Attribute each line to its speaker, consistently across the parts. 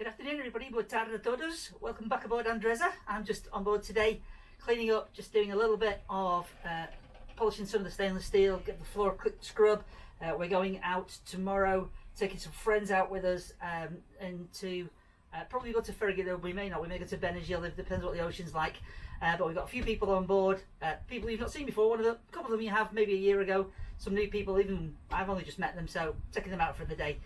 Speaker 1: afternoon everybody, boa tarde a todos. Welcome back aboard Andresa. I'm just on board today, cleaning up, just doing a little bit of polishing some of the stainless steel, get the floor a quick scrub. We're going out tomorrow, taking some friends out with us, and to probably go to Ferragudo. We may not, we may go to Benagil, it depends what the ocean's like. But we've got a few people on board, people you've not seen before. A couple of them you have maybe a year ago, some new people, even I've only just met them, so taking them out for the day.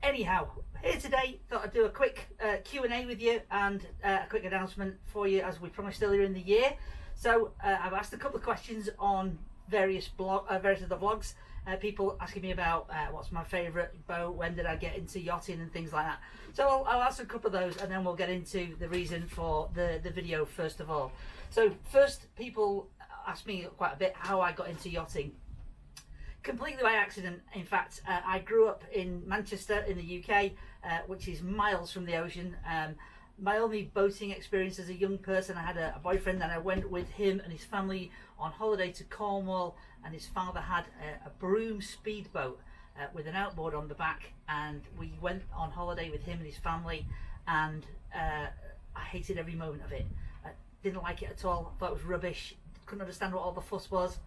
Speaker 1: Anyhow, here today, thought I'd do a quick Q&A with you and a quick announcement for you as we promised earlier in the year. So I've asked a couple of questions on various of the vlogs. People asking me about what's my favourite boat, when did I get into yachting and things like that. So I'll answer a couple of those and then we'll get into the reason for the video first of all. So first, people ask me quite a bit how I got into yachting. Completely by accident. In fact, I grew up in Manchester in the UK, which is miles from the ocean. My only boating experience as a young person, I had a boyfriend and I went with him and his family on holiday to Cornwall, and his father had a broom speedboat with an outboard on the back, and we went on holiday with him and his family, and I hated every moment of it. I didn't like it at all, thought it was rubbish, couldn't understand what all the fuss was,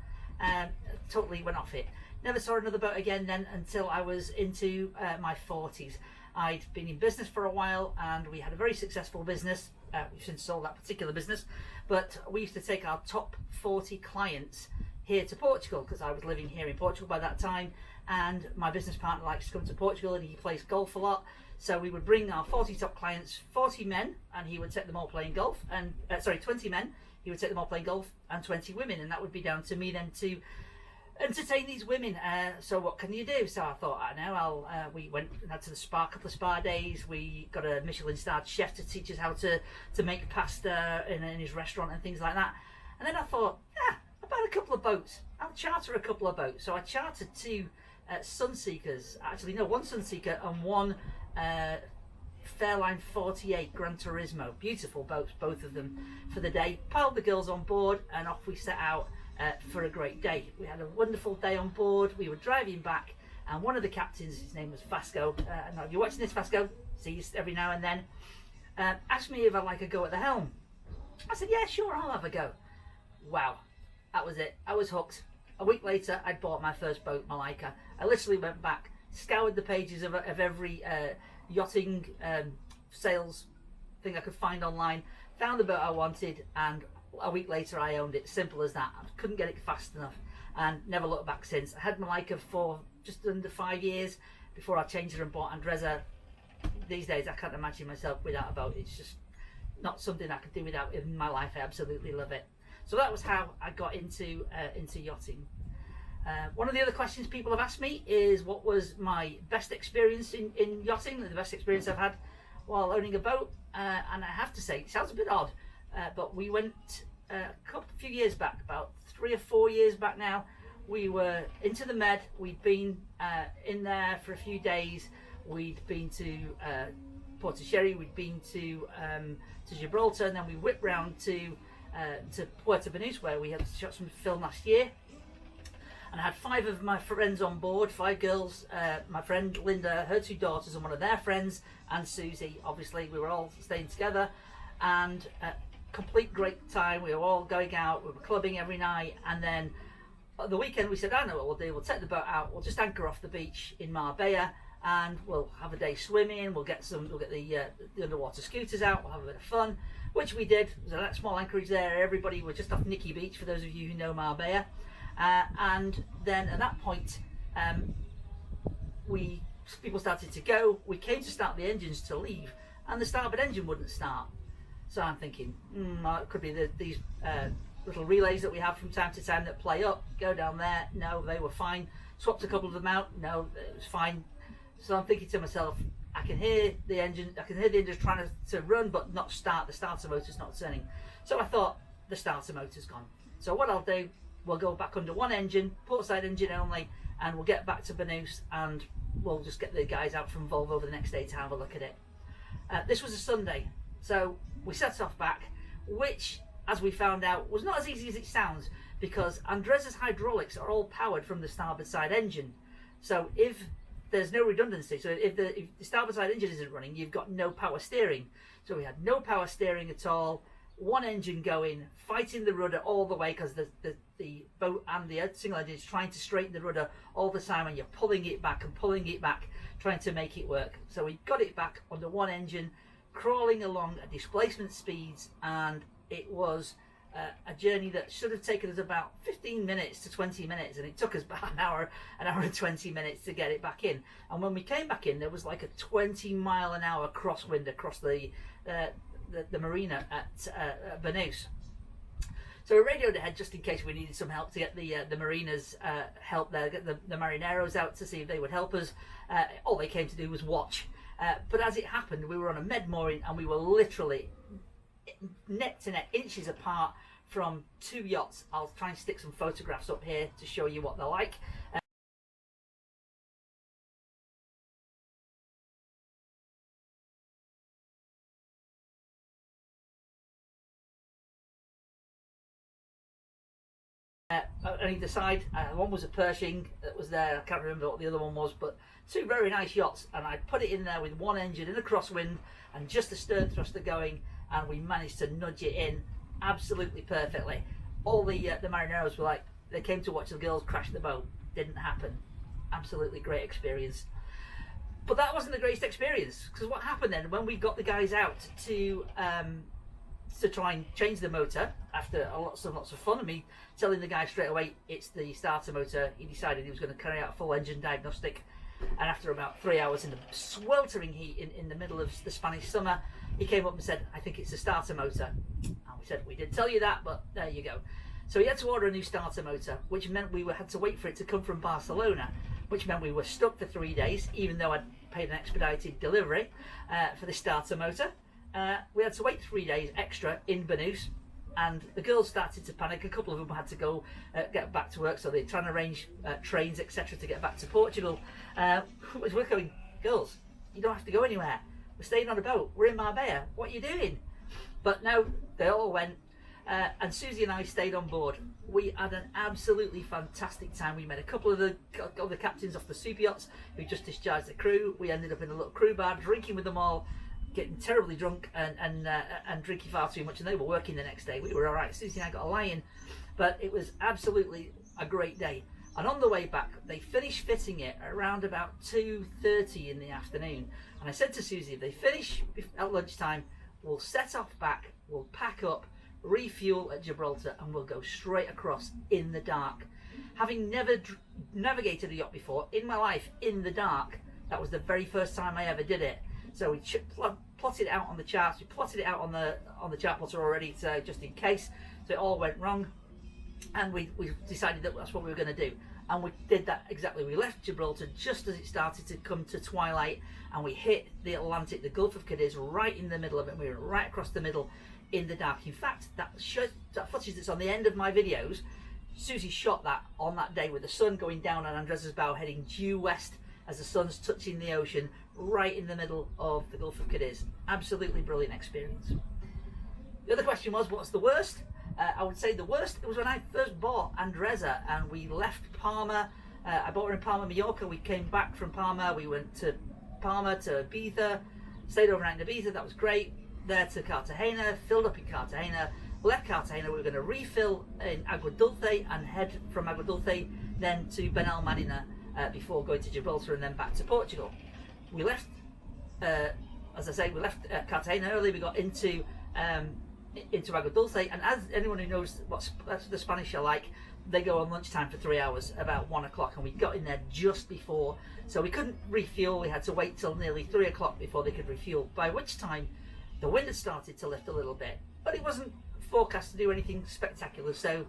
Speaker 1: totally went off it. Never saw another boat again then until I was into my 40s. I'd been in business for a while and we had a very successful business. We've since sold that particular business, but we used to take our top 40 clients here to Portugal because I was living here in Portugal by that time, and my business partner likes to come to Portugal and he plays golf a lot. So we would bring our 40 top clients, 40 men, and he would take them all playing golf, and 20 men, he would take them all playing golf, and 20 women, and that would be down to me then to entertain these women. So what can you do? So I thought, I know, we went and had to the spa, a couple of spa days. We got a Michelin starred chef to teach us how to make pasta in his restaurant and things like that. And then I thought, yeah, about a couple of boats. I'll charter a couple of boats. So I chartered two Sunseekers, actually no, one Sunseeker and one Fairline 48 Gran Turismo. Beautiful boats, both of them, for the day. Piled the girls on board and off we set out for a great day. We had a wonderful day on board. We were driving back and one of the captains, his name was Vasco, and if you're watching this, Vasco, see you every now and then, asked me if I'd like a go at the helm. I said, yeah, sure, I'll have a go. Wow, that was it. I was hooked. A week later, I'd bought my first boat, Malaika. I literally went back, scoured the pages of every yachting sales thing I could find online, found the boat I wanted, and a week later I owned it. Simple as that. I couldn't get it fast enough and never looked back since. I had Malaika for just under 5 years before I changed her and bought Andresa. These days I can't imagine myself without a boat. It's just not something I could do without in my life. I absolutely love it. So that was how I got into yachting. One of the other questions people have asked me is what was my best experience in yachting, the best experience I've had while owning a boat. And I have to say, it sounds a bit odd, but we went a few years back, about 3 or 4 years back now. We were into the Med. We'd been in there for a few days. We'd been to Porto Sherry. We'd been to Gibraltar, and then we whipped round to Puerto Banús, where we had shot some film last year. And I had 5 of my friends on board, 5 girls, my friend Linda, her 2 daughters and one of their friends, and Susie. Obviously we were all staying together, and complete great time. We were all going out, we were clubbing every night, and then at the weekend we said, I know what we'll do, we'll take the boat out, we'll just anchor off the beach in Marbella and we'll have a day swimming, we'll get the underwater scooters out, we'll have a bit of fun, which we did. There was a small anchorage there, everybody were just off Nikki Beach, for those of you who know Marbella. And then at that point people started to go. We came to start the engines to leave and the starboard engine wouldn't start. So I'm thinking, it could be these little relays that we have from time to time that play up, go down there. No, they were fine. Swapped a couple of them out. No, it was fine. So I'm thinking to myself, I can hear the engine trying to run but not start. The starter motor's not turning. So I thought, the starter motor's gone. So what I'll do, we'll go back under one engine, portside engine only, and we'll get back to Banús and we'll just get the guys out from Volvo the next day to have a look at it. This was a Sunday, so we set off back, which, as we found out, was not as easy as it sounds, because Andresa's hydraulics are all powered from the starboard side engine. So if there's no redundancy. So if the starboard side engine isn't running, you've got no power steering. So we had no power steering at all. One engine going, fighting the rudder all the way, because the boat and the single engine is trying to straighten the rudder all the time, and you're pulling it back and pulling it back, trying to make it work. So we got it back under one engine, crawling along at displacement speeds, and it was a journey that should have taken us about 15 minutes to 20 minutes, and it took us about an hour and 20 minutes to get it back in. And when we came back in, there was like a 20-mile-an-hour crosswind across the marina at Banús. So we radioed ahead just in case we needed some help to get the marinas help there, get the marineros out to see if they would help us. All they came to do was watch. But as it happened, we were on a med mooring, and we were literally neck to neck, inches apart from two yachts. I'll try and stick some photographs up here to show you what they're like. On either side, one was a Pershing that was there. I can't remember what the other one was, but two very nice yachts, and I put it in there with one engine in a crosswind and just the stern thruster going, and we managed to nudge it in absolutely perfectly. All the marineros were like, they came to watch the girls crash the boat. Didn't happen. Absolutely great experience. But that wasn't the greatest experience, because what happened then when we got the guys out to try and change the motor after lots of fun, and me telling the guy straight away it's the starter motor, he decided he was going to carry out a full engine diagnostic. And after about 3 hours in the sweltering heat in the middle of the Spanish summer, he came up and said, I think it's the starter motor. And we said, we did tell you that, but there you go. So he had to order a new starter motor, which meant we had to wait for it to come from Barcelona, which meant we were stuck for 3 days, even though I'd paid an expedited delivery for the starter motor. We had to wait 3 days extra in Banús, and the girls started to panic. A couple of them had to go get back to work, so they're trying to arrange trains, etc., to get back to Portugal. We're going, girls, you don't have to go anywhere. We're staying on a boat. We're in Marbella. What are you doing? But no, they all went, and Susie and I stayed on board. We had an absolutely fantastic time. We met a couple of the captains off the super yachts who just discharged the crew. We ended up in a little crew bar drinking with them all, getting terribly drunk and drinking far too much, and they were working the next day. We were all right. Susie and I got a lie-in, but it was absolutely a great day. And on the way back, they finished fitting it around about 2:30 in the afternoon. And I said to Susie, if they finish at lunchtime, we'll set off back, we'll pack up, refuel at Gibraltar, and we'll go straight across in the dark. Having never navigated a yacht before in my life in the dark, that was the very first time I ever did it. So we plotted it out on the charts. We plotted it out on the chart plotter already, so just in case. So it all went wrong, and we decided that that's what we were going to do, and we did that exactly. We left Gibraltar just as it started to come to twilight, and we hit the Atlantic, the Gulf of Cadiz, right in the middle of it. We were right across the middle in the dark. In fact, that footage that's on the end of my videos, Susie shot that on that day with the sun going down on Andresa's bow, heading due west as the sun's touching the ocean, right in the middle of the Gulf of Cadiz. Absolutely brilliant experience. The other question was, what's the worst? I would say the worst, it was when I first bought Andresa, and we left Palma. I bought her in Palma, Mallorca. We came back from Palma. We went to Palma to Ibiza, stayed overnight in Ibiza. That was great. There to Cartagena, filled up in Cartagena, left Cartagena. We were going to refill in Agua Dulce and head from Agua Dulce then to Benalmádena before going to Gibraltar and then back to Portugal. We left, as I say, we left Cartagena early. We got into Agua Dulce, and as anyone who knows what the Spanish are like, they go on lunchtime for 3 hours, about 1 o'clock, and we got in there just before, so we couldn't refuel. We had to wait till nearly 3 o'clock before they could refuel, by which time the wind had started to lift a little bit, but it wasn't forecast to do anything spectacular, so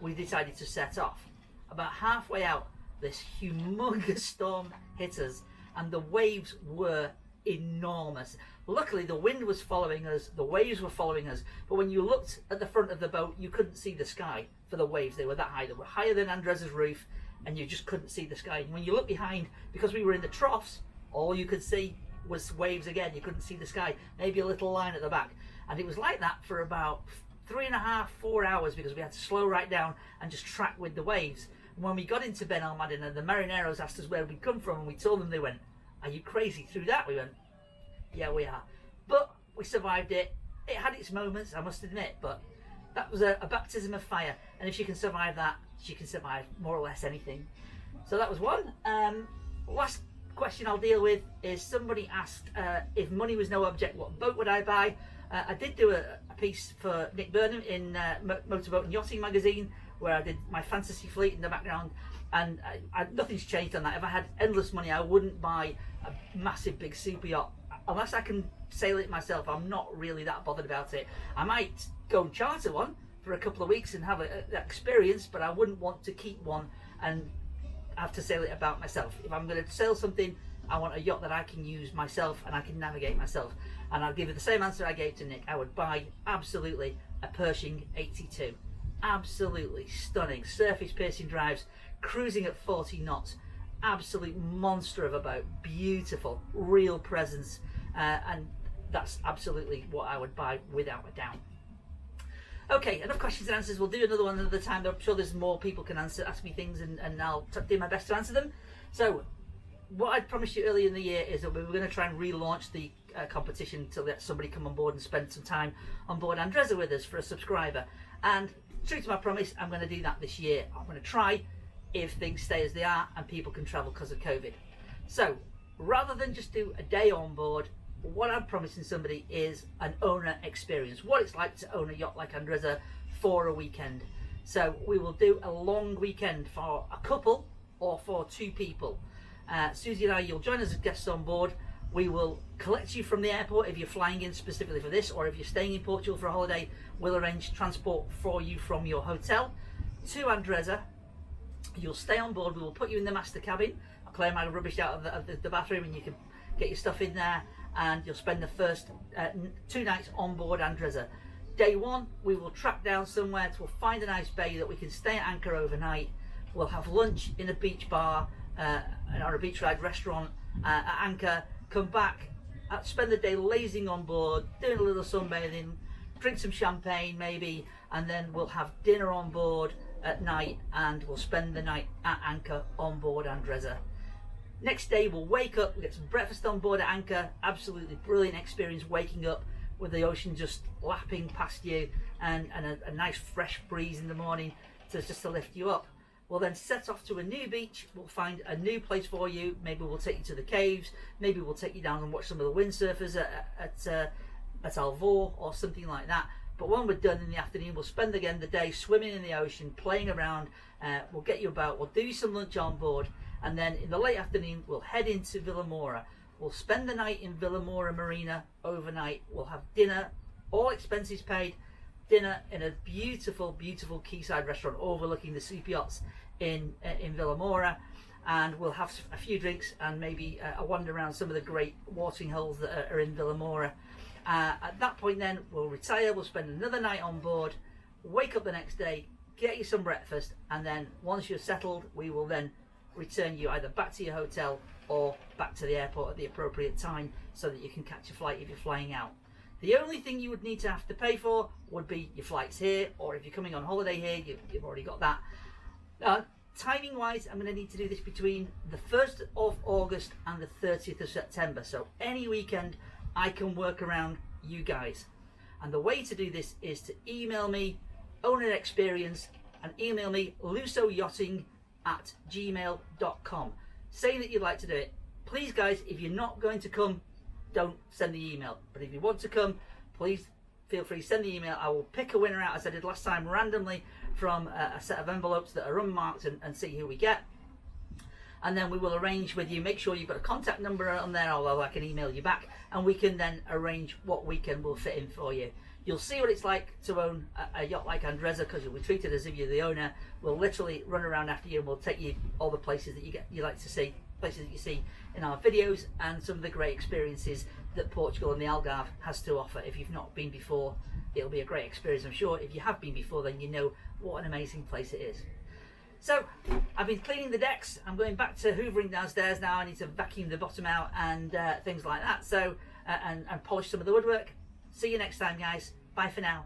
Speaker 1: we decided to set off. About halfway out, this humongous storm hit us, and the waves were enormous. Luckily, the wind was following us, the waves were following us, but when you looked at the front of the boat, you couldn't see the sky for the waves. They were that high. They were higher than Andresa's roof, and you just couldn't see the sky. And when you look behind, because we were in the troughs, all you could see was waves again. You couldn't see the sky, maybe a little line at the back. And it was like that for about 3.5, 4 hours, because we had to slow right down and just track with the waves. And when we got into Ben Al Madin and the marineros asked us where we'd come from, and we told them, they went, "Are you crazy?" Through that we went, "Yeah, we are." But we survived it. It had its moments, I must admit, but that was a baptism of fire. And if she can survive that, she can survive more or less anything. So that was one. Last question I'll deal with is somebody asked if money was no object, what boat would I buy? I did do a piece for Nick Burnham in Motorboat and Yachting magazine, where I did my fantasy fleet in the background, and nothing's changed on that. If I had endless money, I wouldn't buy a massive big super yacht unless I can sail it myself. I'm not really that bothered about it. I might go and charter one for a couple of weeks and have that experience, but I wouldn't want to keep one and have to sail it about myself. If I'm going to sail something, I want a yacht that I can use myself and I can navigate myself. And I'll give you the same answer I gave to Nick. I would buy absolutely a Pershing 82. Absolutely stunning, surface piercing drives, cruising at 40 knots, absolute monster of a boat, beautiful, real presence, and that's absolutely what I would buy without a doubt. Okay, enough questions and answers. We'll do another one another time. I'm sure there's more people can ask me things, and I'll do my best to answer them. So what I promised you earlier in the year is that we were going to try and relaunch the competition to let somebody come on board and spend some time on board Andreza with us for a subscriber. And true to my promise, I'm going to do that this year. I'm going to try, if things stay as they are and people can travel because of COVID. So rather than just do a day on board, what I'm promising somebody is an owner experience, what it's like to own a yacht like Andreza for a weekend. So we will do a long weekend for a couple or for two people. Susie and I, you'll join us as guests on board. We will collect you from the airport if you're flying in specifically for this, or if you're staying in Portugal for a holiday, we'll arrange transport for you from your hotel to Andreza. You'll stay on board. We will put you in the master cabin. I'll clear my rubbish out of the bathroom, and you can get your stuff in there, and you'll spend the first 2 nights on board Andreza. Day one, we will track down somewhere to find a nice bay that we can stay at anchor overnight. We'll have lunch in a beach bar or a beachside restaurant at anchor, come back, spend the day lazing on board, doing a little sunbathing, drink some champagne maybe, and then we'll have dinner on board at night, and we'll spend the night at anchor on board Andreza. Next day we'll wake up, we'll get some breakfast on board at anchor. Absolutely brilliant experience waking up with the ocean just lapping past you, and a nice fresh breeze in the morning just to lift you up. We'll then set off to a new beach. We'll find a new place for you. Maybe we'll take you to the caves. Maybe we'll take you down and watch some of the windsurfers at Alvor or something like that. But when we're done in the afternoon, we'll spend again the day swimming in the ocean, playing around. We'll get you about. We'll do some lunch on board, and then in the late afternoon, we'll head into Villamora. We'll spend the night in Villamora Marina overnight. We'll have dinner, all expenses paid. Dinner in a beautiful, beautiful quayside restaurant overlooking the super yachts in Villamora, and we'll have a few drinks and maybe a wander around some of the great watering holes that are in Villamora. At that point then, we'll retire, we'll spend another night on board, wake up the next day, get you some breakfast, and then once you're settled, we will then return you either back to your hotel or back to the airport at the appropriate time so that you can catch a flight if you're flying out. The only thing you would need to have to pay for would be your flights here, or if you're coming on holiday here, you've already got that. Timing wise, I'm going to need to do this between the 1st of August and the 30th of September. So any weekend I can work around you guys. And the way to do this is to email me owner experience and email me lusoyachting@gmail.com saying that you'd like to do it. Please guys, if you're not going to come, don't send the email, but if you want to come, please feel free to send the email. I will pick a winner out, as I did last time, randomly from a set of envelopes that are unmarked, and see who we get, and then we will arrange with you. Make sure you've got a contact number on there, although I can email you back, and we can then arrange what weekend will fit in for you. You'll see what it's like to own a yacht like Andreza, because you'll be treated as if you're the owner. We'll literally run around after you, and we'll take you all the places that you like to see, places that you see in our videos, and some of the great experiences that Portugal and the Algarve has to offer. If you've not been before, it'll be a great experience, I'm sure. If you have been before, then you know what an amazing place it is. So I've been cleaning the decks. I'm going back to hoovering downstairs now. I need to vacuum the bottom out and things like that, so and polish some of the woodwork. See you next time guys. Bye for now.